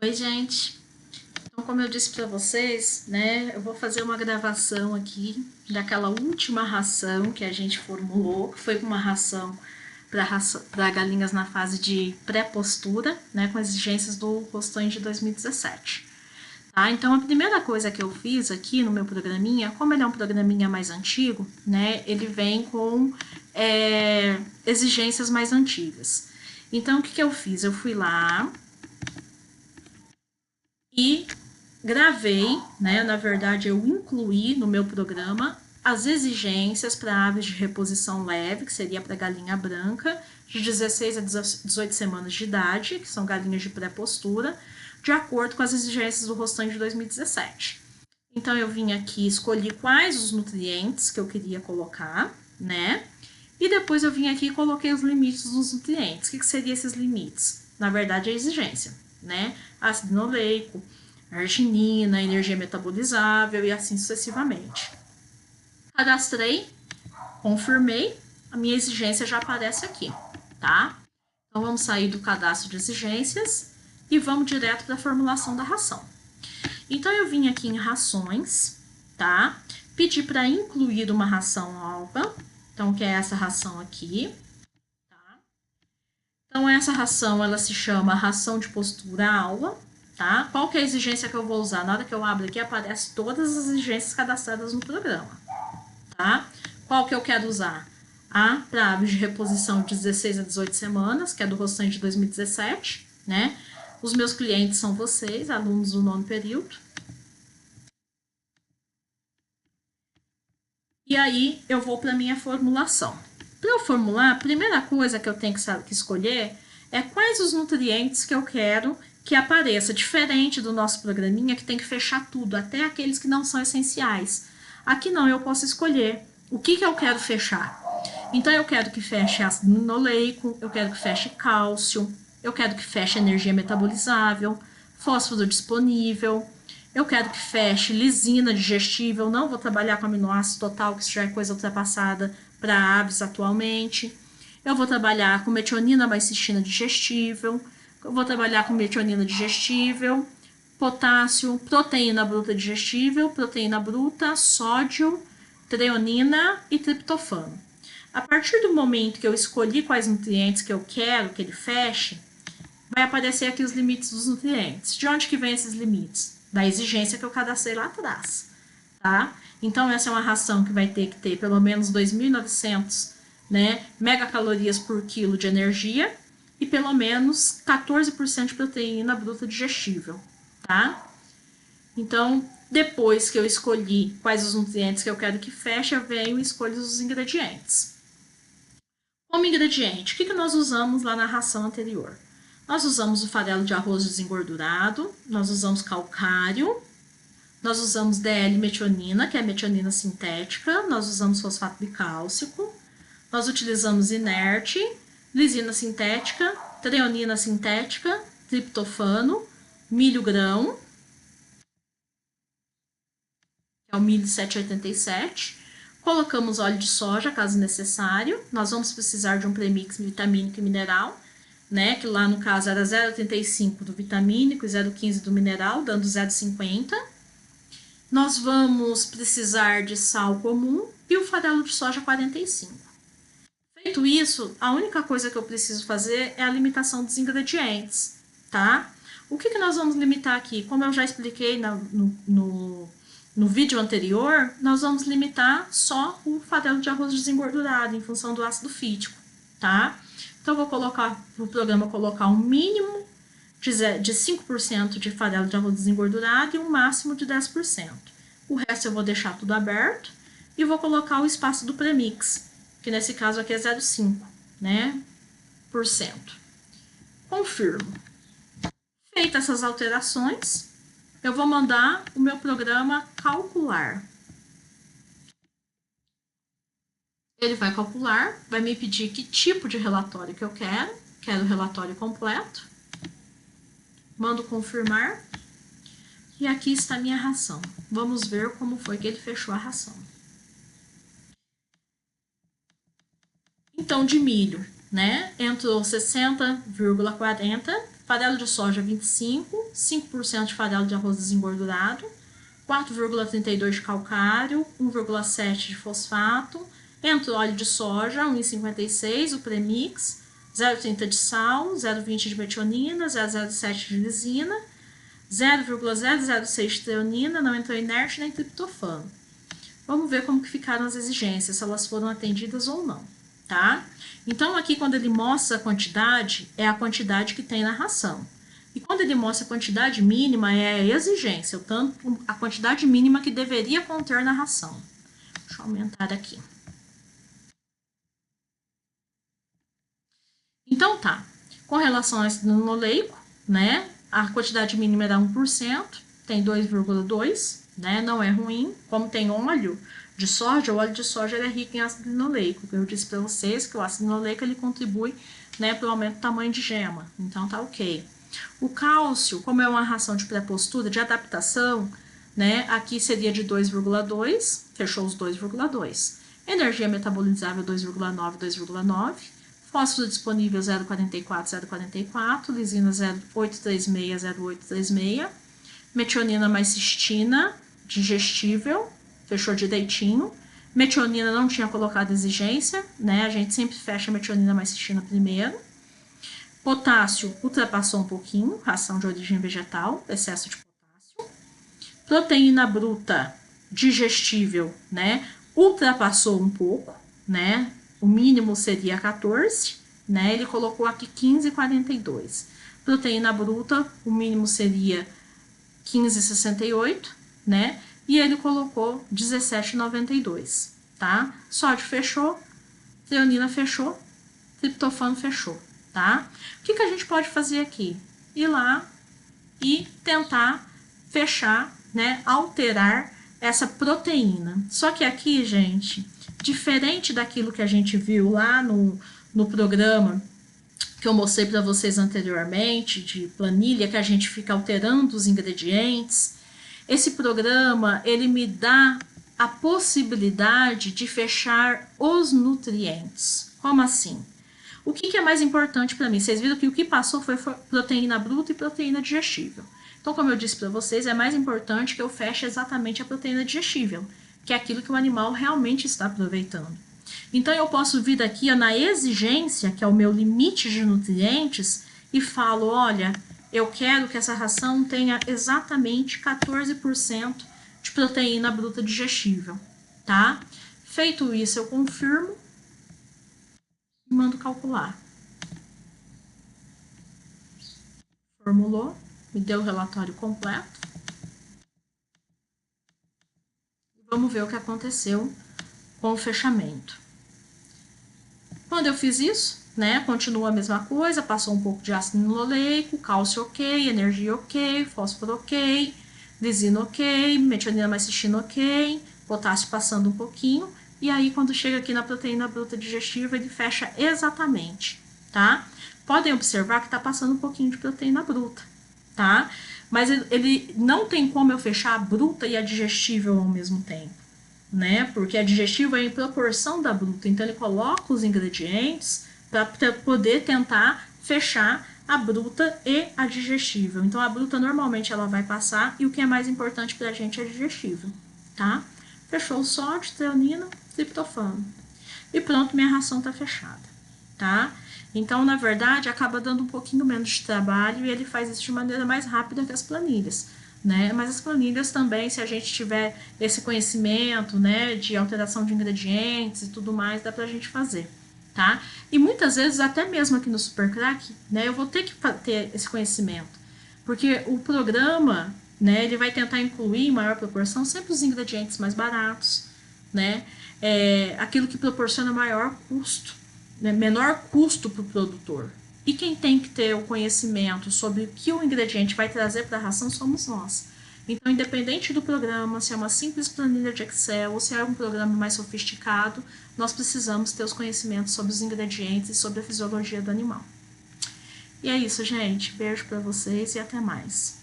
Oi, gente. Então, como eu disse para vocês, né, eu vou fazer uma gravação aqui daquela última ração que a gente formulou, que foi uma ração para galinhas na fase de pré-postura, né, com exigências do Rostões de 2017. Tá? Então, a primeira coisa que eu fiz aqui no meu programinha, como ele é um programinha mais antigo, né, ele vem com exigências mais antigas. Então, o que eu fiz? Eu fui lá e gravei, né? Na verdade, eu incluí no meu programa as exigências para aves de reposição leve, que seria para galinha branca, de 16 a 18 semanas de idade, que são galinhas de pré-postura, de acordo com as exigências do Rostão de 2017. Então, eu vim aqui, escolhi quais os nutrientes que eu queria colocar, né? E depois eu vim aqui e coloquei os limites dos nutrientes. O que seriam esses limites? Na verdade, a exigência, né? Ácido linoleico, arginina, energia metabolizável e assim sucessivamente. Cadastrei, confirmei, a minha exigência já aparece aqui, tá? Então, vamos sair do cadastro de exigências e vamos direto para a formulação da ração. Então, eu vim aqui em rações, tá? Pedi para incluir uma ração alfa, então, que é essa ração aqui, tá? Então, essa ração, ela se chama ração de postura alfa, tá? Qual que é a exigência que eu vou usar? Na hora que eu abro aqui, aparece todas as exigências cadastradas no programa, tá? Qual que eu quero usar? A para aves de reposição de 16 a 18 semanas, que é do Rostão de 2017, né? Os meus clientes são vocês, alunos do 9º período. E aí, eu vou para a minha formulação. Para eu formular, a primeira coisa que eu tenho que escolher é quais os nutrientes que eu quero que apareça, diferente do nosso programinha, que tem que fechar tudo, até aqueles que não são essenciais. Aqui não, eu posso escolher o que eu quero fechar. Então, eu quero que feche ácido linoleico, eu quero que feche cálcio, eu quero que feche energia metabolizável, fósforo disponível, eu quero que feche lisina digestível, não vou trabalhar com aminoácido total, que isso já é coisa ultrapassada para aves atualmente. Eu vou trabalhar com metionina mais cistina digestível, eu vou trabalhar com metionina digestível, potássio, proteína bruta digestível, proteína bruta, sódio, treonina e triptofano. A partir do momento que eu escolhi quais nutrientes que eu quero que ele feche, vai aparecer aqui os limites dos nutrientes. De onde que vem esses limites? Da exigência que eu cadastrei lá atrás, tá? Então, essa é uma ração que vai ter que ter pelo menos 2.900, né, megacalorias por quilo de energia e pelo menos 14% de proteína bruta digestível, tá? Então, depois que eu escolhi quais os nutrientes que eu quero que feche, eu venho e escolho os ingredientes. Como ingrediente, o que nós usamos lá na ração anterior? Nós usamos o farelo de arroz desengordurado, nós usamos calcário, nós usamos DL-metionina, que é a metionina sintética, nós usamos fosfato bicálcico, nós utilizamos inerte, lisina sintética, treonina sintética, triptofano, milho grão, que é o milho 787, colocamos óleo de soja, caso necessário, nós vamos precisar de um premix vitamínico e mineral, né, que lá no caso era 0,35 do vitamínico e 0,15 do mineral, dando 0,50. Nós vamos precisar de sal comum e o farelo de soja 45. Feito isso, a única coisa que eu preciso fazer é a limitação dos ingredientes, tá? O que nós vamos limitar aqui? Como eu já expliquei no vídeo anterior, nós vamos limitar só o farelo de arroz desengordurado, em função do ácido fítico, tá? Então, eu vou colocar, no programa, colocar um mínimo de 5% de farelo de arroz desengordurado e um máximo de 10%. O resto eu vou deixar tudo aberto e vou colocar o espaço do premix, que nesse caso aqui é 0,5%, né, por cento. Confirmo. Feitas essas alterações, eu vou mandar o meu programa calcular. Ele vai calcular, vai me pedir que tipo de relatório que eu quero. Quero o relatório completo. Mando confirmar. E aqui está a minha ração. Vamos ver como foi que ele fechou a ração. Então, de milho, né? Entrou 60,40 farelo de soja 25, 5% de farelo de arroz desengordurado, 4,32 de calcário, 1,7 de fosfato, entra o óleo de soja, 1,56, o premix, 0,30 de sal, 0,20 de metionina, 0,07 de lisina, 0,006 de treonina, não entrou inerte nem triptofano. Vamos ver como que ficaram as exigências, se elas foram atendidas ou não, tá? Então, aqui, quando ele mostra a quantidade, é a quantidade que tem na ração. E quando ele mostra a quantidade mínima, é a exigência, tanto a quantidade mínima que deveria conter na ração. Deixa eu aumentar aqui. Então, tá. Com relação ao ácido linoleico, né? A quantidade mínima era 1%, tem 2,2%, né? Não é ruim. Como tem óleo de soja, o óleo de soja é rico em ácido linoleico. Eu disse para vocês que o ácido linoleico ele contribui, né, para o aumento do tamanho de gema. Então, tá ok. O cálcio, como é uma ração de pré-postura, de adaptação, né? Aqui seria de 2,2, fechou os 2,2. Energia metabolizável 2,9, 2,9. Fósforo disponível 0,44, 0,44. Lisina 0,836, 0,836. Metionina mais cistina, digestível, fechou direitinho. Metionina não tinha colocado exigência, né? A gente sempre fecha a metionina mais cistina primeiro. Potássio ultrapassou um pouquinho, ração de origem vegetal, excesso de potássio. Proteína bruta digestível, né? Ultrapassou um pouco, né? O mínimo seria 14, né? Ele colocou aqui 15,42. Proteína bruta, o mínimo seria 15,68, né? E ele colocou 17,92, tá? Sódio fechou, treonina fechou, triptofano fechou, tá? O que a gente pode fazer aqui? Ir lá e tentar fechar, né? Alterar essa proteína. Só que aqui, gente, diferente daquilo que a gente viu lá no programa que eu mostrei para vocês anteriormente, de planilha, que a gente fica alterando os ingredientes, esse programa, ele me dá a possibilidade de fechar os nutrientes. Como assim? O que é mais importante para mim? Vocês viram que o que passou foi proteína bruta e proteína digestível. Então, como eu disse para vocês, é mais importante que eu feche exatamente a proteína digestível, que é aquilo que o animal realmente está aproveitando. Então, eu posso vir aqui ó, na exigência, que é o meu limite de nutrientes, e falo, olha, eu quero que essa ração tenha exatamente 14% de proteína bruta digestível, tá? Feito isso, eu confirmo e mando calcular. Formulou, me deu o relatório completo. Vamos ver o que aconteceu com o fechamento. Quando eu fiz isso, né, continua a mesma coisa, passou um pouco de ácido linoleico, cálcio ok, energia ok, fósforo ok, lisina ok, metionina mais cistina ok, potássio passando um pouquinho, e aí quando chega aqui na proteína bruta digestiva, ele fecha exatamente, tá? Podem observar que tá passando um pouquinho de proteína bruta, tá? Mas ele não tem como eu fechar a bruta e a digestível ao mesmo tempo, né? Porque a digestível é em proporção da bruta, então ele coloca os ingredientes para poder tentar fechar a bruta e a digestível. Então a bruta normalmente ela vai passar e o que é mais importante para a gente é a digestível, tá? Fechou o sódio, treonina, triptofano. E pronto, minha ração tá fechada, tá? Então, na verdade, acaba dando um pouquinho menos de trabalho e ele faz isso de maneira mais rápida que as planilhas, né? Mas as planilhas também, se a gente tiver esse conhecimento, né, de alteração de ingredientes e tudo mais, dá pra gente fazer, tá? E muitas vezes, até mesmo aqui no Supercrack, né, eu vou ter que ter esse conhecimento, porque o programa, né, ele vai tentar incluir em maior proporção sempre os ingredientes mais baratos, né? Aquilo que proporciona maior custo, né, menor custo para o produtor. E quem tem que ter o conhecimento sobre o que o ingrediente vai trazer para a ração somos nós. Então, independente do programa, se é uma simples planilha de Excel ou se é um programa mais sofisticado, nós precisamos ter os conhecimentos sobre os ingredientes e sobre a fisiologia do animal. E é isso, gente. Beijo para vocês e até mais.